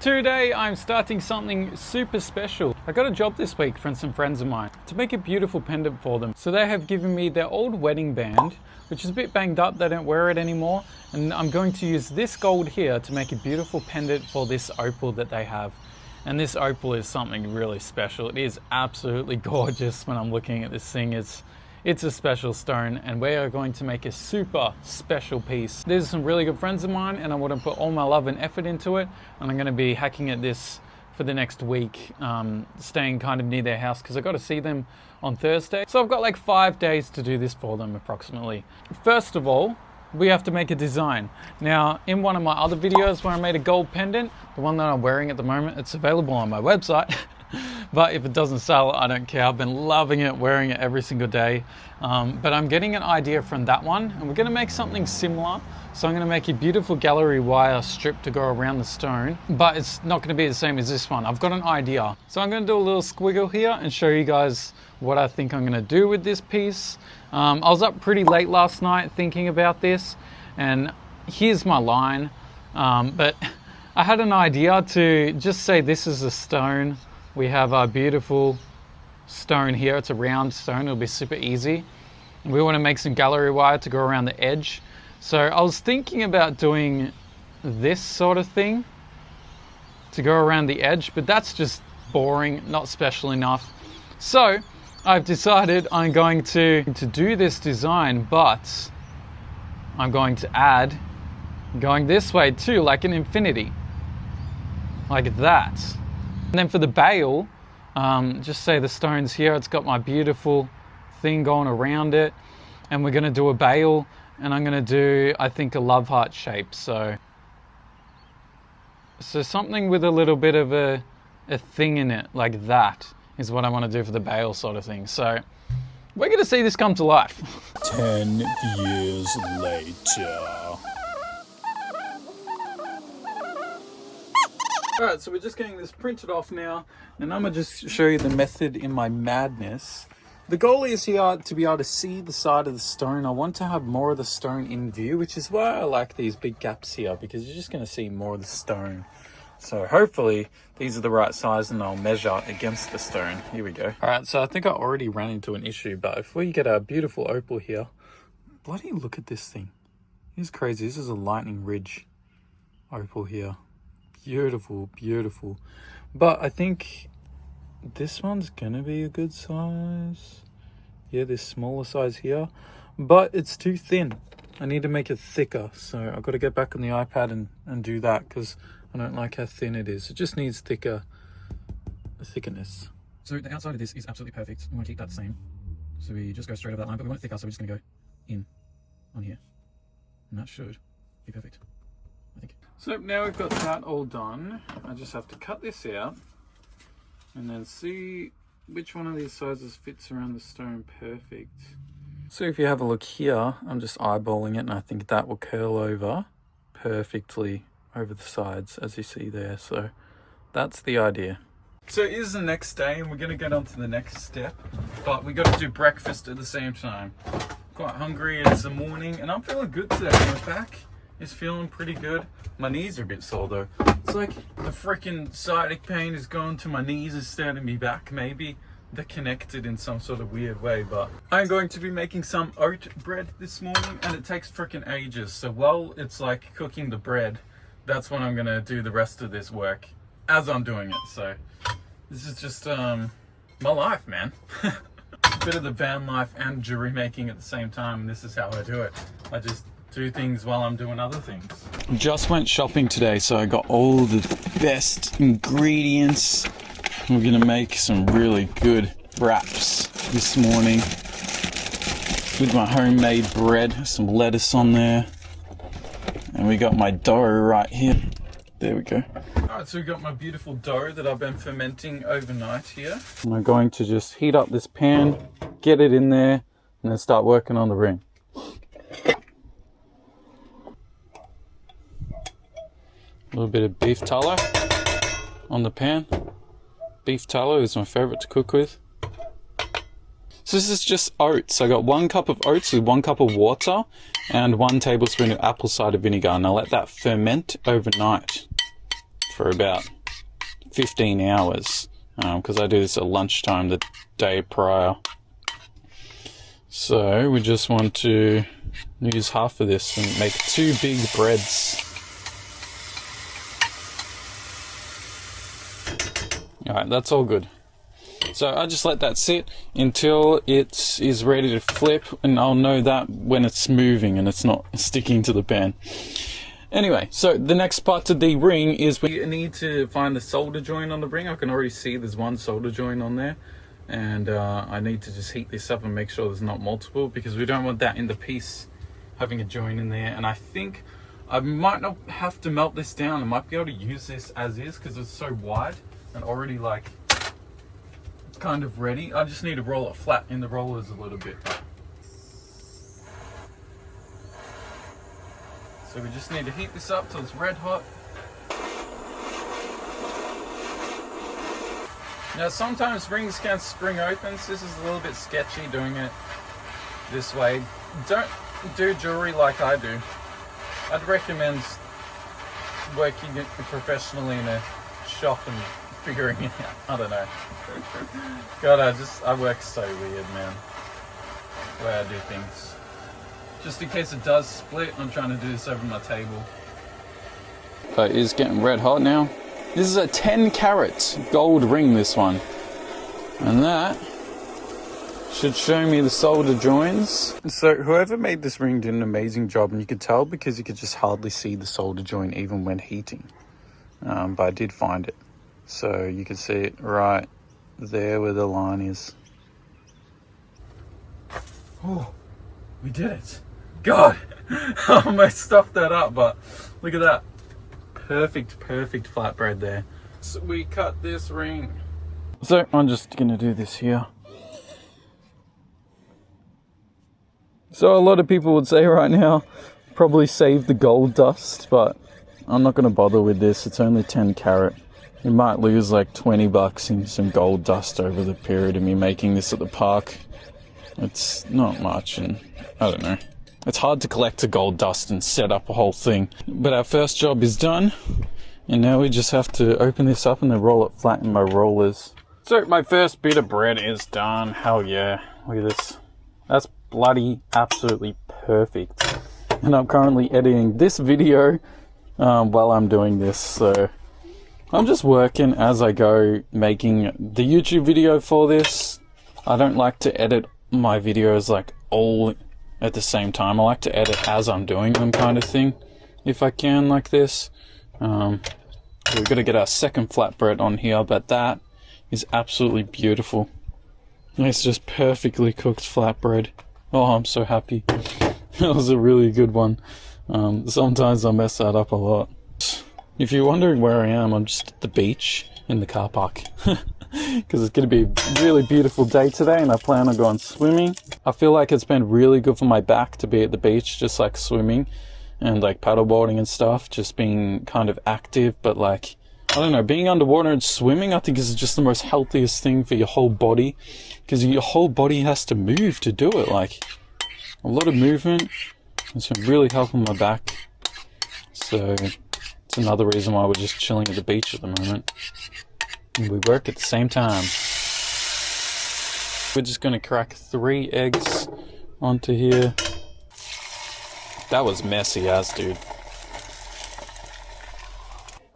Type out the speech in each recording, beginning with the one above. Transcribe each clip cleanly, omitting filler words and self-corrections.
Today I'm starting something super special. I got a job this week from some friends of mine to make a beautiful pendant for them. So they have given me their old wedding band, which is a bit banged up, they don't wear it anymore. And I'm going to use this gold here to make a beautiful pendant for this opal that they have. And this opal is something really special. It is absolutely gorgeous when I'm looking at this thing. It's a special stone, and we are going to make a super special piece. These are some really good friends of mine, and I want to put all my love and effort into it. And I'm going to be hacking at this for the next week, staying kind of near their house because I got to see them on Thursday. So I've got like 5 days to do this for them approximately. First of all, we have to make a design. Now, in one of my other videos where I made a gold pendant, the one that I'm wearing at the moment, it's available on my website. But if it doesn't sell, I don't care. I've been loving it, wearing it every single day. But I'm getting an idea from that one, and we're gonna make something similar. So I'm gonna make a beautiful gallery wire strip to go around the stone, but it's not gonna be the same as this one. I've got an idea. So I'm gonna do a little squiggle here and show you guys what I think I'm gonna do with this piece. I was up pretty late last night thinking about this, and here's my line. But I had an idea to just say this is a stone. We have our beautiful stone here. It's a round stone. It'll be super easy. We want to make some gallery wire to go around the edge. So I was thinking about doing this sort of thing to go around the edge, but that's just boring, not special enough. So I've decided I'm going to do this design, but I'm going to add going this way too, like an infinity, like that. And then for the bail, just say the stone's here. It's got my beautiful thing going around it. And we're gonna do a bail, and I'm gonna do, I think, a love heart shape. So something with a little bit of a thing in it, like that, is what I wanna do for the bail sort of thing. So we're gonna see this come to life. 10 years later. Alright, so we're just getting this printed off now, and I'm going to just show you the method in my madness. The goal is here to be able to see the side of the stone. I want to have more of the stone in view, which is why I like these big gaps here, because you're just going to see more of the stone. So hopefully these are the right size and I'll measure against the stone. Here we go. Alright, so I think I already ran into an issue, but if we get a beautiful opal here, bloody look at this thing. It's crazy. This is a lightning ridge opal here. Beautiful, beautiful. But I think this one's gonna be a good size. Yeah, this smaller size here, but it's too thin. I need to make it thicker, so I've got to get back on the iPad and do that, because I don't like how thin it is. It just needs thickness. So the outside of this is absolutely perfect. We want to keep that the same. So we just go straight over that line, but we want it thicker, so we're just gonna go in on here. And that should be perfect, I think. So now we've got that all done. I just have to cut this out and then see which one of these sizes fits around the stone perfect. So if you have a look here, I'm just eyeballing it, and I think that will curl over perfectly over the sides, as you see there. So that's the idea. So it is the next day, and we're going to get on to the next step, but we got to do breakfast at the same time. Quite hungry, it's the morning, and I'm feeling good today. My back is feeling pretty good. My knees are a bit sore though. It's like the freaking sciatic pain is going to my knees instead of me back. Maybe they're connected in some sort of weird way, but I'm going to be making some oat bread this morning, and it takes freaking ages. So while it's like cooking the bread, that's when I'm gonna do the rest of this work as I'm doing it. So this is just my life, man. A bit of the van life and jewelry making at the same time, and this is how I do it. I just do things while I'm doing other things. Just went shopping today, so I got all the best ingredients. We're gonna make some really good wraps this morning with my homemade bread, some lettuce on there, and we got my dough right here. There we go. Alright, so we got my beautiful dough that I've been fermenting overnight here. And I'm going to just heat up this pan, get it in there, and then start working on the ring. A little bit of beef tallow on the pan. Beef tallow is my favorite to cook with. So this is just oats. I got 1 cup of oats with 1 cup of water and 1 tablespoon of apple cider vinegar, and I'll let that ferment overnight for about 15 hours because I do this at lunchtime the day prior. So we just want to use half of this and make 2 big breads. Alright, that's all good. So I just let that sit until it is ready to flip, and I'll know that when it's moving and it's not sticking to the pan. Anyway, so the next part to the ring is we need to find the solder joint on the ring. I can already see there's one solder joint on there, and I need to just heat this up and make sure there's not multiple, because we don't want that in the piece having a joint in there. And I think I might not have to melt this down. I might be able to use this as is because it's so wide and already like kind of ready. I just need to roll it flat in the rollers a little bit. So we just need to heat this up till it's red hot. Now sometimes rings can spring open, so this is a little bit sketchy doing it this way. Don't do jewelry like I do. I'd recommend working it professionally in a shop and figuring it out. I don't know. God, I work so weird, man. The way I do things. Just in case it does split, I'm trying to do this over my table. It is getting red hot now. This is a 10 carat gold ring, this one. And that should show me the solder joints. So whoever made this ring did an amazing job, and you could tell because you could just hardly see the solder joint even when heating. But I did find it. So you can see it right there where the line is. Oh, we did it. God, I almost stuffed that up, but look at that. Perfect flatbread there. So we cut this ring. So I'm just gonna do this here. So a lot of people would say right now, probably save the gold dust, but I'm not gonna bother with this. It's only 10 carat. You might lose like 20 bucks in some gold dust over the period of me making this at the park. It's not much, and I don't know. It's hard to collect the gold dust and set up a whole thing. But our first job is done, and now we just have to open this up and then roll it flat in my rollers. So my first bit of bread is done. Hell yeah, look at this. That's bloody absolutely perfect. And I'm currently editing this video while I'm doing this, so I'm just working as I go, making the YouTube video for this. I don't like to edit my videos like all at the same time. I like to edit as I'm doing them, kind of thing, if I can, like this. We've got to get our second flatbread on here, but that is absolutely beautiful. It's just perfectly cooked flatbread. Oh, I'm so happy. That was a really good one. Sometimes I mess that up a lot. If you're wondering where I am, I'm just at the beach in the car park. Because it's going to be a really beautiful day today, and I plan on going swimming. I feel like it's been really good for my back to be at the beach, just like swimming and like paddleboarding and stuff, just being kind of active. But like, I don't know, being underwater and swimming, I think is just the most healthiest thing for your whole body, because your whole body has to move to do it. Like, a lot of movement. It's been really helping my back. So it's another reason why we're just chilling at the beach at the moment. And we work at the same time. We're just going to crack 3 eggs onto here. That was messy as, dude.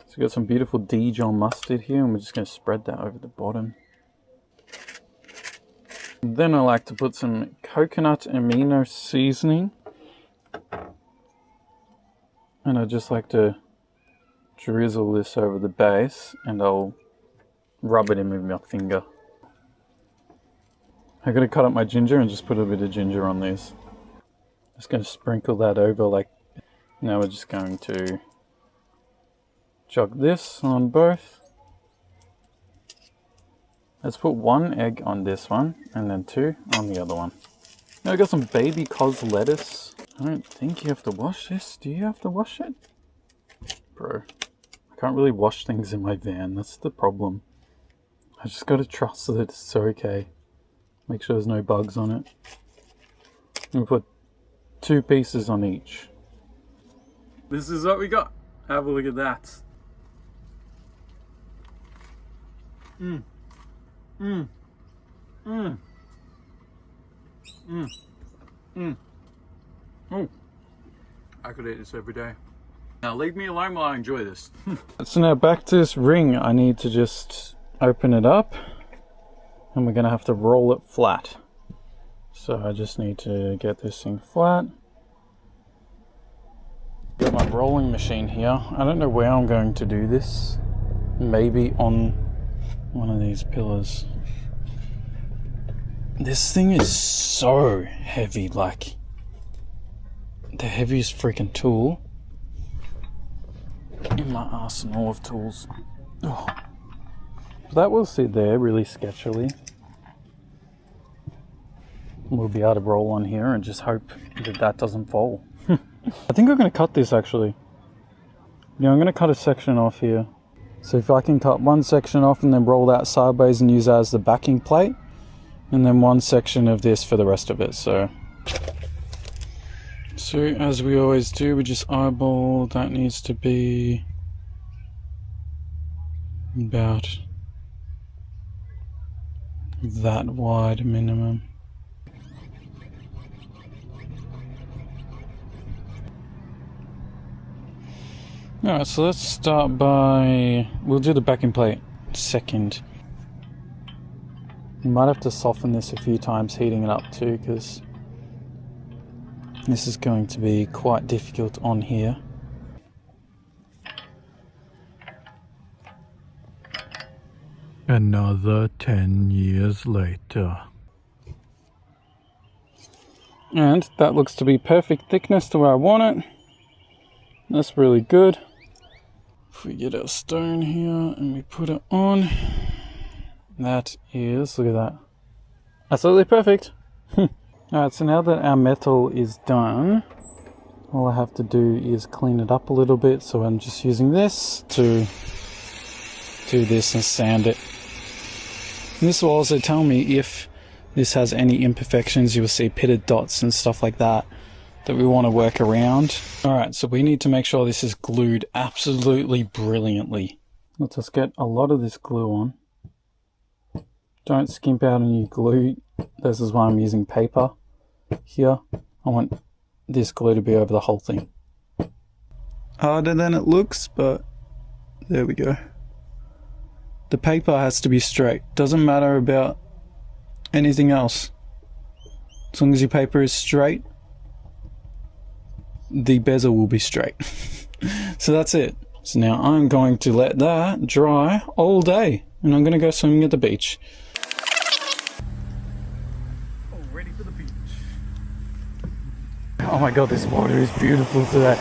So we got some beautiful Dijon mustard here, and we're just going to spread that over the bottom. And then I like to put some coconut amino seasoning. And I just like to drizzle this over the base, and I'll rub it in with my finger. I'm going to cut up my ginger and just put a bit of ginger on these. Just going to sprinkle that over like. Now we're just going to chuck this on both. Let's put 1 egg on this one and then 2 on the other one. Now we got some baby cos lettuce. I don't think you have to wash this. Do you have to wash it? Bro, I can't really wash things in my van. That's the problem. I just gotta trust that it's okay. Make sure there's no bugs on it. We'll put 2 pieces on each. This is what we got. Have a look at that. Mm. Mm. Mm. Mm. Mm. Oh, I could eat this every day. Now leave me alone while I enjoy this. So now back to this ring. I need to just open it up and we're gonna have to roll it flat. So I just need to get this thing flat. Got my rolling machine here. I don't know where I'm going to do this. Maybe on one of these pillars. This thing is so heavy, like the heaviest freaking tool in my arsenal of tools. Oh. That will sit there really sketchily. We'll be able to roll on here and just hope that that doesn't fall. I think I'm going to cut this actually. Yeah, I'm going to cut a section off here. So if I can cut one section off and then roll that sideways and use that as the backing plate, and then one section of this for the rest of it. So as we always do, we just eyeball. That needs to be about that wide minimum. Alright, so let's start by, we'll do the backing plate second. You might have to soften this a few times heating it up too, because this is going to be quite difficult on here. Another 10 years later. And that looks to be perfect thickness to where I want it. That's really good. If we get our stone here and we put it on, that is, look at that, absolutely perfect. Alright, so now that our metal is done, all I have to do is clean it up a little bit. So I'm just using this to do this and sand it. And this will also tell me if this has any imperfections. You will see pitted dots and stuff like that we want to work around. Alright, so we need to make sure this is glued absolutely brilliantly. Let's just get a lot of this glue on. Don't skimp out on your glue. This is why I'm using paper here. I want this glue to be over the whole thing. Harder than it looks, but there we go. The paper has to be straight. Doesn't matter about anything else. As long as your paper is straight, the bezel will be straight. So that's it. So now I'm going to let that dry all day and I'm going to go swimming at the beach. Oh, ready for the beach. Oh my god, this water is beautiful today.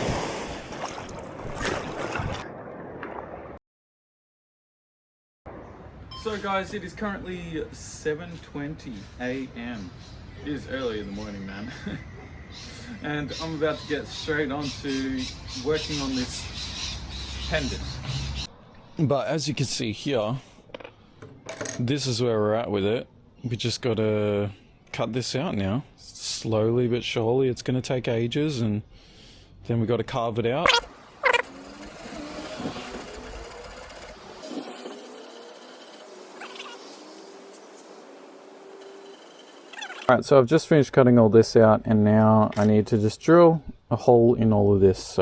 So guys, it is currently 7:20 a.m. It is early in the morning, man. And I'm about to get straight on to working on this pendant. But as you can see here, this is where we're at with it. We just got to cut this out now. Slowly but surely. It's going to take ages, and then we got to carve it out. Alright, so I've just finished cutting all this out and now I need to just drill a hole in all of this.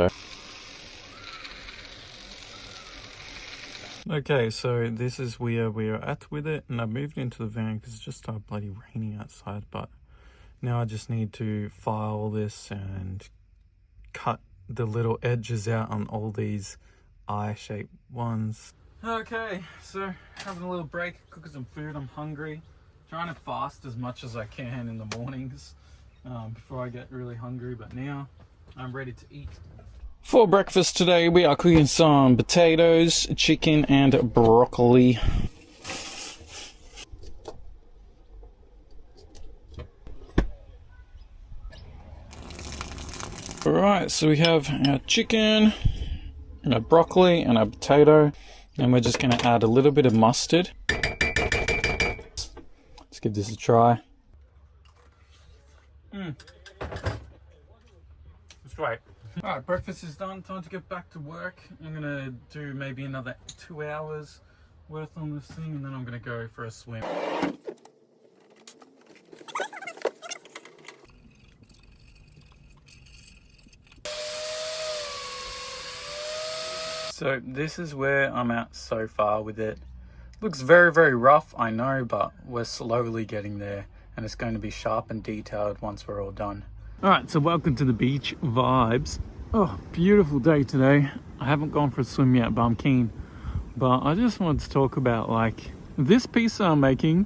Okay, so this is where we are at with it, and I moved into the van because it's just started bloody raining outside, but now I just need to file this and cut the little edges out on all these eye-shaped ones. Okay, so having a little break, cooking some food. I'm hungry. Trying to fast as much as I can in the mornings before I get really hungry, but now I'm ready to eat. For breakfast today, we are cooking some potatoes, chicken, and broccoli. Alright, so we have our chicken, and our broccoli, and our potato, and we're just going to add a little bit of mustard. Let's give this a try. It's great. Alright, breakfast is done. Time to get back to work. I'm gonna do maybe another 2 hours worth on this thing, and then I'm gonna go for a swim. So this is where I'm at so far with it. Looks very, very rough, I know, but we're slowly getting there, and it's going to be sharp and detailed once we're all done. All right, so welcome to the beach vibes. Oh, beautiful day today. I haven't gone for a swim yet, but I'm keen. But I just wanted to talk about, like, this piece I'm making,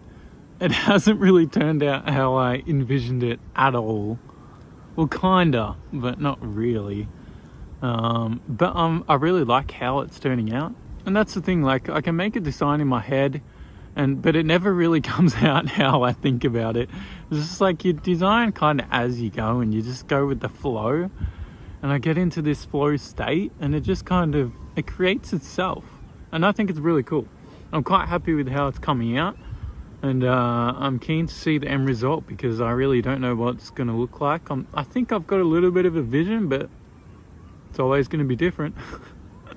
it hasn't really turned out how I envisioned it at all. Well, kinda, but not really. I really like how it's turning out. And that's the thing, like, I can make a design in my head, but it never really comes out how I think about it. It's just like you design kind of as you go, and you just go with the flow. And I get into this flow state, and it just kind of, it creates itself. And I think it's really cool. I'm quite happy with how it's coming out. And I'm keen to see the end result, because I really don't know what it's going to look like. I think I've got a little bit of a vision, but it's always going to be different.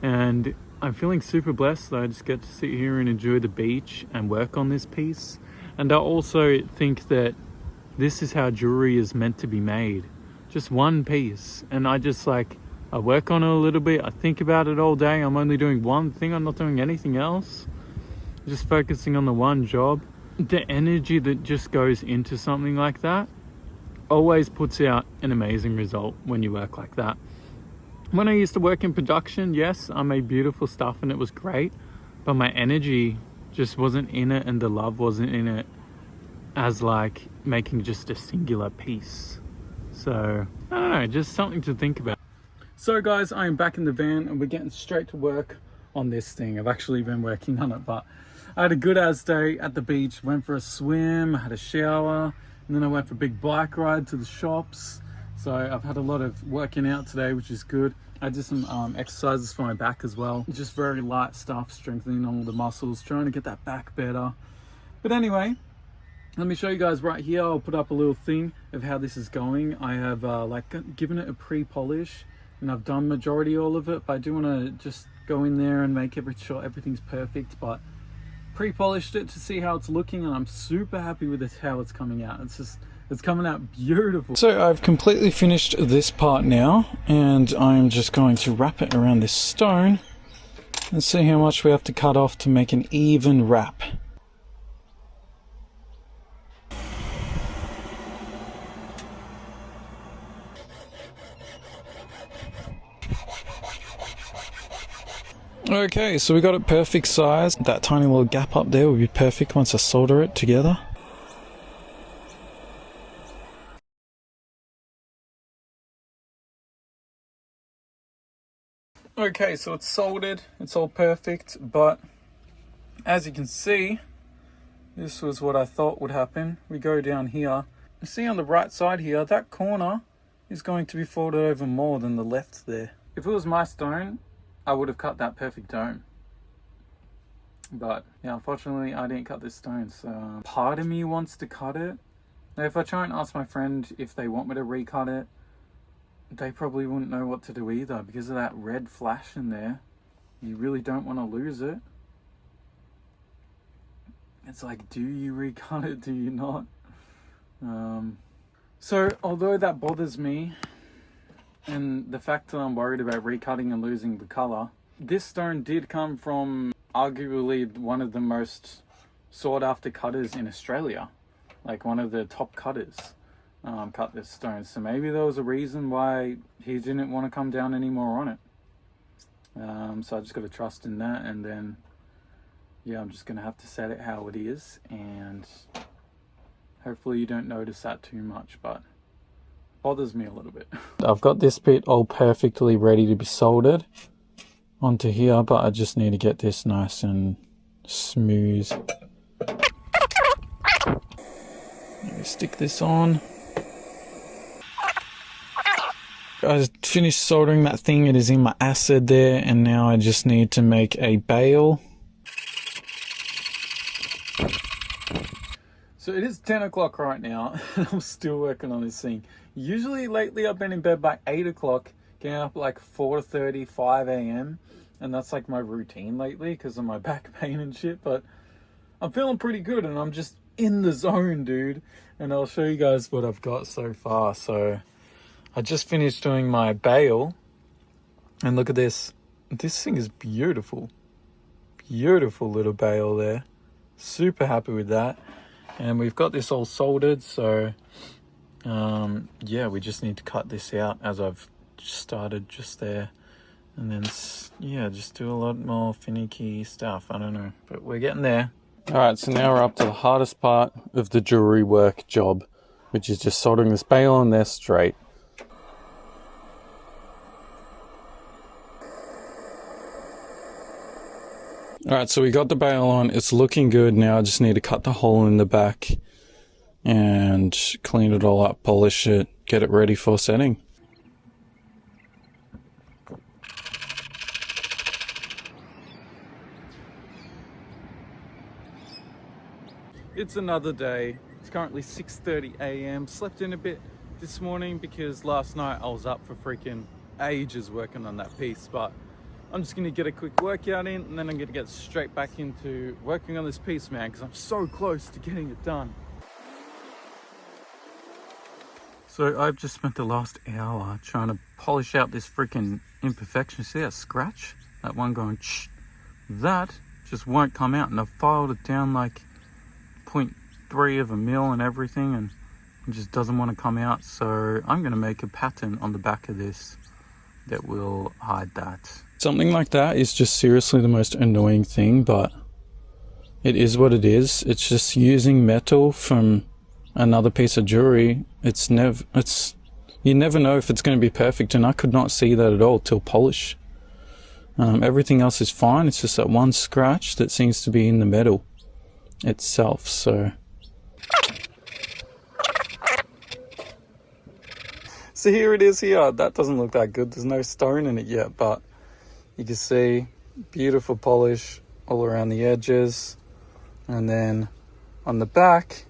And I'm feeling super blessed that I just get to sit here and enjoy the beach and work on this piece. And I also think that this is how jewelry is meant to be made. Just one piece. And I work on it a little bit. I think about it all day. I'm only doing one thing. I'm not doing anything else. Just focusing on the one job. The energy that just goes into something like that always puts out an amazing result when you work like that. When I used to work in production, yes, I made beautiful stuff and it was great, but my energy just wasn't in it, and the love wasn't in it as like making just a singular piece. So, I don't know, just something to think about. So guys, I am back in the van and we're getting straight to work on this thing. I've actually been working on it, but I had a good as day at the beach, went for a swim, had a shower, and then I went for a big bike ride to the shops. So I've had a lot of working out today, which is good. I did some exercises for my back as well. Just very light stuff, strengthening all the muscles, trying to get that back better. But anyway, let me show you guys right here. I'll put up a little thing of how this is going. I have given it a pre-polish, and I've done majority all of it, but I do want to just go in there and make sure everything's perfect. But pre-polished it to see how it's looking, and I'm super happy with how it's coming out. It's coming out beautiful. So I've completely finished this part now, and I'm just going to wrap it around this stone and see how much we have to cut off to make an even wrap. Okay, so we got it perfect size. That tiny little gap up there will be perfect once I solder it together. Okay, so it's soldered, it's all perfect, but as you can see, this was what I thought would happen. We go down here, you see on the right side here, that corner is going to be folded over more than the left there. If it was my stone, I would have cut that perfect dome. But yeah, unfortunately I didn't cut this stone, so part of me wants to cut it. Now if I try and ask my friend if they want me to recut it, they probably wouldn't know what to do either, because of that red flash in there. You really don't want to lose it. It's like, do you recut it? Do you not? So although that bothers me, and the fact that I'm worried about recutting and losing the color, this stone did come from arguably one of the most sought after cutters in Australia, like one of the top cutters. Cut this stone, so maybe there was a reason why he didn't want to come down anymore on it. So I just got to trust in that, and then yeah, I'm just gonna have to set it how it is, and hopefully you don't notice that too much, but it bothers me a little bit. I've got this bit all perfectly ready to be soldered onto here, but I just need to get this nice and smooth. Stick this on. I finished soldering that thing. It is in my acid there, and now I just need to make a bail. So it is 10 o'clock right now, and I'm still working on this thing. Usually lately I've been in bed by 8 o'clock, getting up like 4:30, 5 a.m. and that's like my routine lately because of my back pain and shit. But I'm feeling pretty good, and I'm just in the zone, dude. And I'll show you guys what I've got so far. So I just finished doing my bale, and look at this. This thing is beautiful. Beautiful little bale there. Super happy with that. And we've got this all soldered, so yeah, we just need to cut this out as I've started just there. And then, yeah, just do a lot more finicky stuff. I don't know, but we're getting there. All right, so now we're up to the hardest part of the jewelry work job, which is just soldering this bale on there straight. All right, so we got the bale on. It's looking good now. I just need to cut the hole in the back and clean it all up, polish it, get it ready for setting. It's another day. It's currently 6:30 a.m. Slept in a bit this morning because last night I was up for freaking ages working on that piece, but I'm just gonna get a quick workout in and then I'm gonna get straight back into working on this piece, man, because I'm so close to getting it done. So I've just spent the last hour trying to polish out this freaking imperfection. See that scratch? That one going shh. That just won't come out, and I've filed it down like 0.3 of a mil and everything, and it just doesn't want to come out. So I'm going to make a pattern on the back of this that will hide that. Something like that is just seriously the most annoying thing, but it is what it is. It's just using metal from another piece of jewelry. You never know if it's going to be perfect, and I could not see that at all till polish. Everything else is fine. It's just that one scratch that seems to be in the metal itself. So here it is here. That doesn't look that good. There's no stone in it yet, but you can see beautiful polish all around the edges. And then on the back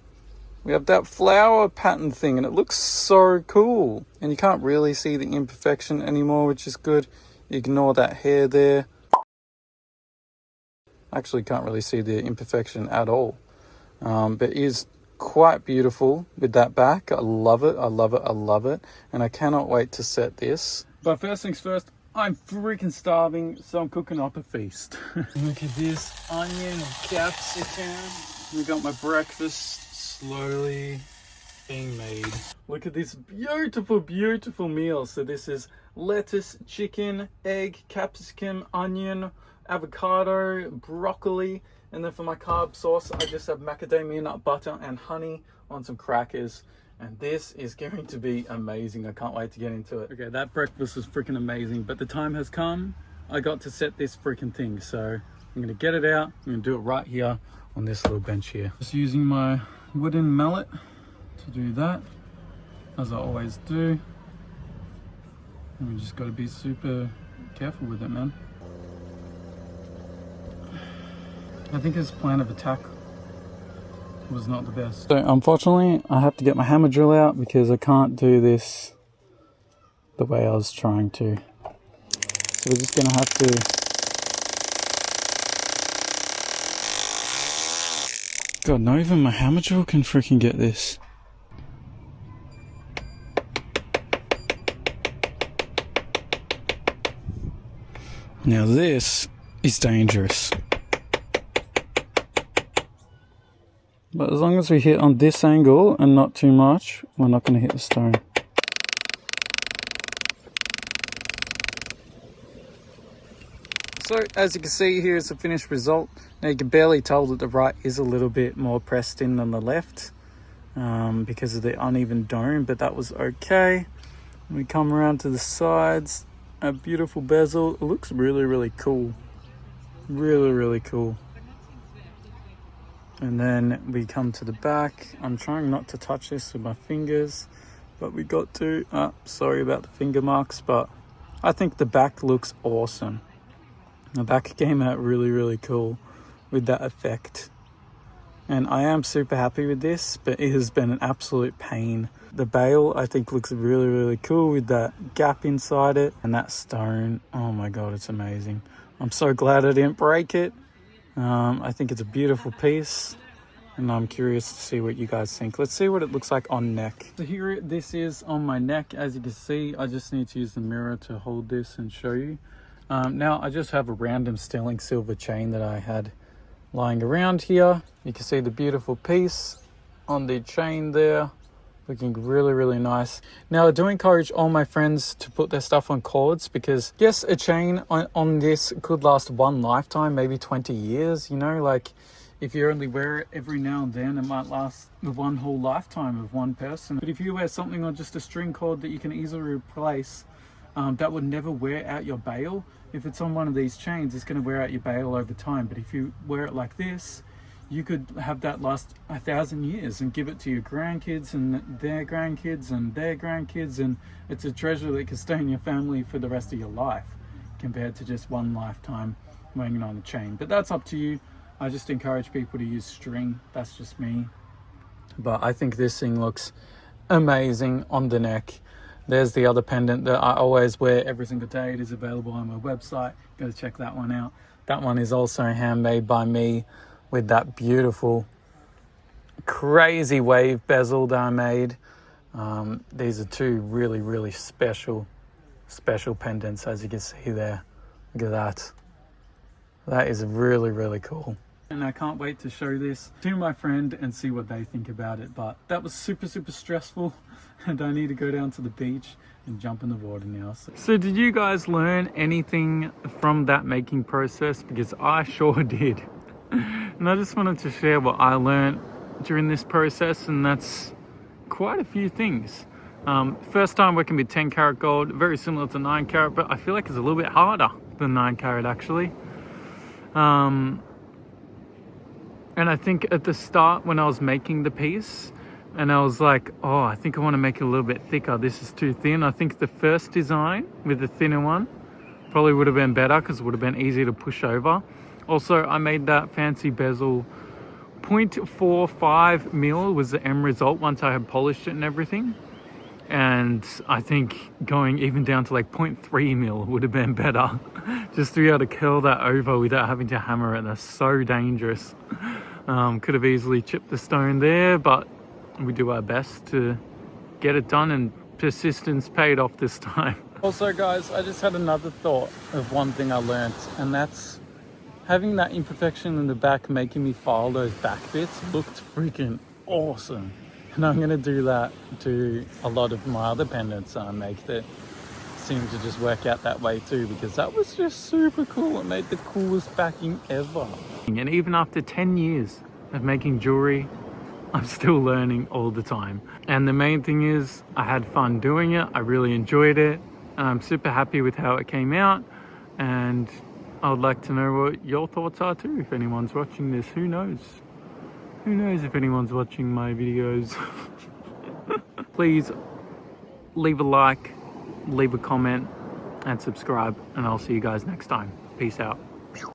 we have that flower pattern thing, and it looks so cool. And you can't really see the imperfection anymore, which is good. Ignore that hair there. Actually can't really see the imperfection at all, but it is quite beautiful with that back. I love it, I love it, I love it, and I cannot wait to set this. But first things first, I'm freaking starving, so I'm cooking up a feast. Look at this onion and capsicum. We got my breakfast slowly being made. Look at this beautiful, beautiful meal. So this is lettuce, chicken, egg, capsicum, onion, avocado, broccoli, and then for my carb sauce I just have macadamia nut butter and honey on some crackers, and this is going to be amazing. I can't wait to get into it. Okay, that breakfast was freaking amazing, but the time has come. I got to set this freaking thing, so I'm gonna get it out. I'm gonna do it right here on this little bench here. Just using my wooden mallet to do that, as I always do. And we just got to be super careful with it, man. I think his plan of attack was not the best. So unfortunately, I have to get my hammer drill out because I can't do this the way I was trying to. So we're just gonna have to God, not even my hammer drill can freaking get this. Now this is dangerous. But as long as we hit on this angle and not too much, we're not going to hit the stone. So as you can see, here is the finished result. Now you can barely tell that the right is a little bit more pressed in than the left because of the uneven dome, but that was okay. We come around to the sides, a beautiful bezel. It looks really, really cool. Really, really cool. And then we come to the back. I'm trying not to touch this with my fingers, but we got to. Sorry about the finger marks, but I think the back looks awesome. The back came out really, really cool with that effect. And I am super happy with this, but it has been an absolute pain. The bale, I think, looks really, really cool with that gap inside it. And that stone, oh my God, it's amazing. I'm so glad I didn't break it. I think it's a beautiful piece, and I'm curious to see what you guys think. Let's see what it looks like on neck. So here this is on my neck. As you can see, I just need to use the mirror to hold this and show you. Now I just have a random sterling silver chain that I had lying around here. You can see the beautiful piece on the chain there, looking really, really nice. Now I do encourage all my friends to put their stuff on cords, because yes, a chain on this could last one lifetime, maybe 20 years, you know, like if you only wear it every now and then, it might last the one whole lifetime of one person. But if you wear something on just a string cord that you can easily replace, that would never wear out your bail. If it's on one of these chains, it's going to wear out your bail over time. But if you wear it like this, you could have that last 1,000 years and give it to your grandkids and their grandkids and their grandkids, and it's a treasure that can stay in your family for the rest of your life, compared to just one lifetime wearing it on a chain. But that's up to you. I just encourage people to use string. That's just me. But I think this thing looks amazing on the neck. There's the other pendant that I always wear every single day. It is available on my website. Go check that one out. That one is also handmade by me, with that beautiful crazy wave bezel that I made. These are two really, really special pendants, as you can see there. Look at that. That is really, really cool. And I can't wait to show this to my friend and see what they think about it. But that was super, super stressful, and I need to go down to the beach and jump in the water now. So did you guys learn anything from that making process? Because I sure did. And I just wanted to share what I learned during this process, and that's quite a few things. First time working with 10 karat gold, very similar to 9 karat, but I feel like it's a little bit harder than 9 karat actually. And I think at the start when I was making the piece, and I was like, oh, I think I want to make it a little bit thicker. This is too thin. I think the first design with the thinner one probably would have been better, because it would have been easier to push over. Also, I made that fancy bezel 0.45 mil was the end result once I had polished it and everything. And I think going even down to like 0.3 mil would have been better, just to be able to curl that over without having to hammer it. That's so dangerous. Could have easily chipped the stone there, but we do our best to get it done, and persistence paid off this time. Also guys, I just had another thought of one thing I learned, and that's having that imperfection in the back making me file those back bits looked freaking awesome. And I'm going to do that to a lot of my other pendants I make that seem to just work out that way too, because that was just super cool. It made the coolest backing ever. And even after 10 years of making jewelry, I'm still learning all the time. And the main thing is I had fun doing it. I really enjoyed it. I'm super happy with how it came out, and I would like to know what your thoughts are too. If anyone's watching this, who knows? Who knows if anyone's watching my videos? Please leave a like, leave a comment, and subscribe, and I'll see you guys next time. Peace out.